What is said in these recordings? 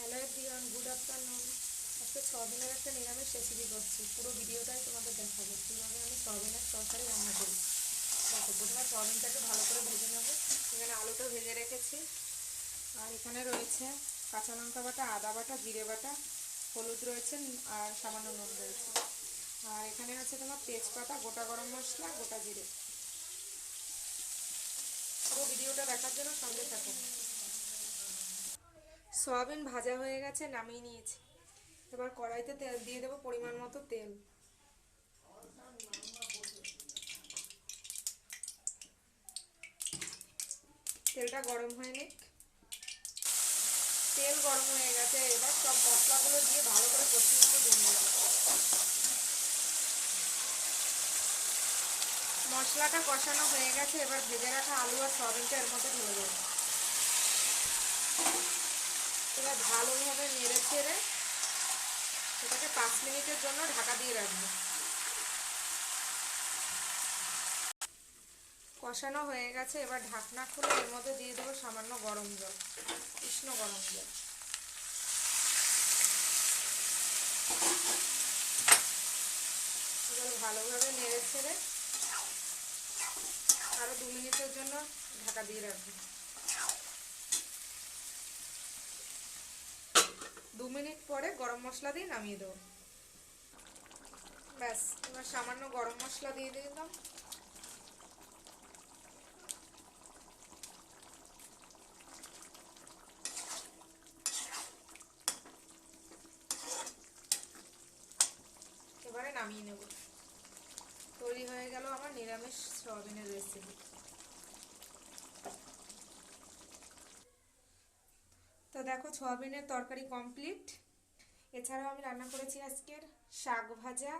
Hello everyone, good afternoon. আজকে সয়াবিনের একটা নিরামিষ রেসিপি করছি। পুরো ভিডিওটাই তোমাদের দেখাবো কীভাবে আমি সয়াবিনের তরকারি রান্না করি। দেখো, প্রথমে সয়াবিনটাকে ভালো করে ভেজে নেবো। এখানে আলুটা ভেজে রেখেছি, আর এখানে রয়েছে কাঁচা লঙ্কা বাটা, আদা বাটা, জিরে বাটা, হলুদ রয়েছে, আর সামান্য নুন রয়েছে। আর এখানে আছে তোমার তেজপাতা, গোটা গরম মশলা, গোটা জিরে। পুরো ভিডিওটা দেখার জন্য সঙ্গে থাকো। সয়াবিন ভাজা হয়ে গেছে, নামিয়ে নিয়েছি। এবার কড়াইতে তেল দিয়ে দেবো, পরিমাণ মতো তেল। তেলটা গরম হয়ে নিক। তেল গরম হয়ে গেছে, এবার সব মশলাগুলো দিয়ে ভালো করে কষিয়ে নেবো। মশলাটা কষানো হয়ে গেছে, এবার ভেজে রাখা আলু আর সয়াবিনটা এর মধ্যে ঢেলে দেবো। এবার ভালোভাবে নেড়ে ছেড়ে এটাকে 5 মিনিটের জন্য ঢাকা দিয়ে রাখবো। কষানো হয়ে গেছে, এবার ঢাকনা খুলে এর মধ্যে দিয়ে দেবো সামান্য গরম জল, উষ্ণ গরম জল। এবার ভালোভাবে নেড়ে ছেড়ে আরো 2 মিনিটের জন্য ঢাকা দিয়ে রাখবো। 2 মিনিট পরে গরম মশলা দিয়ে নামিয়ে দেবো। ব্যাস, এবার সামান্য গরম মশলা দিয়ে দিলাম। এবারে নামিয়ে নেব। তৈরি হয়ে গেল আমার নিরামিষ সয়াবিনের রেসিপি। তো দেখো, সয়াবিনের তরকারি কমপ্লিট। এছাড়াও আমি রান্না করেছি আজকের শাক ভাজা।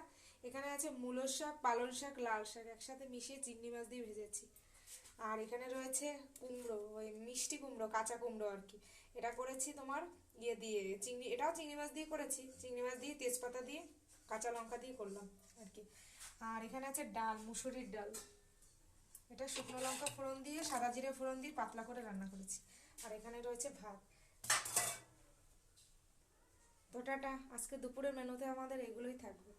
এখানে আছে মূলো শাক, পালং শাক, লাল শাক একসাথে মিশিয়ে চিংড়ি মাছ দিয়ে ভেজেছি। আর এখানে রয়েছে কুমড়ো, ওই মিষ্টি কুমড়ো, কাঁচা কুমড়ো আর কি। এটা করেছি তোমার ইয়ে দিয়ে, চিংড়ি, এটাও চিংড়ি মাছ দিয়ে করেছি। চিংড়ি মাছ দিয়ে, তেজপাতা দিয়ে, কাঁচা লঙ্কা দিয়ে করলাম আর কি। আর এখানে আছে ডাল, মুসুরির ডাল। এটা শুকনো লঙ্কা ফোড়ন দিয়ে, সাদা জিরে ফোড়ন দিয়ে পাতলা করে রান্না করেছি। আর এখানে রয়েছে ভাত। তো টাটা, আজকে দুপুরের মেনুতে আমাদের এগুলোই থাকবে।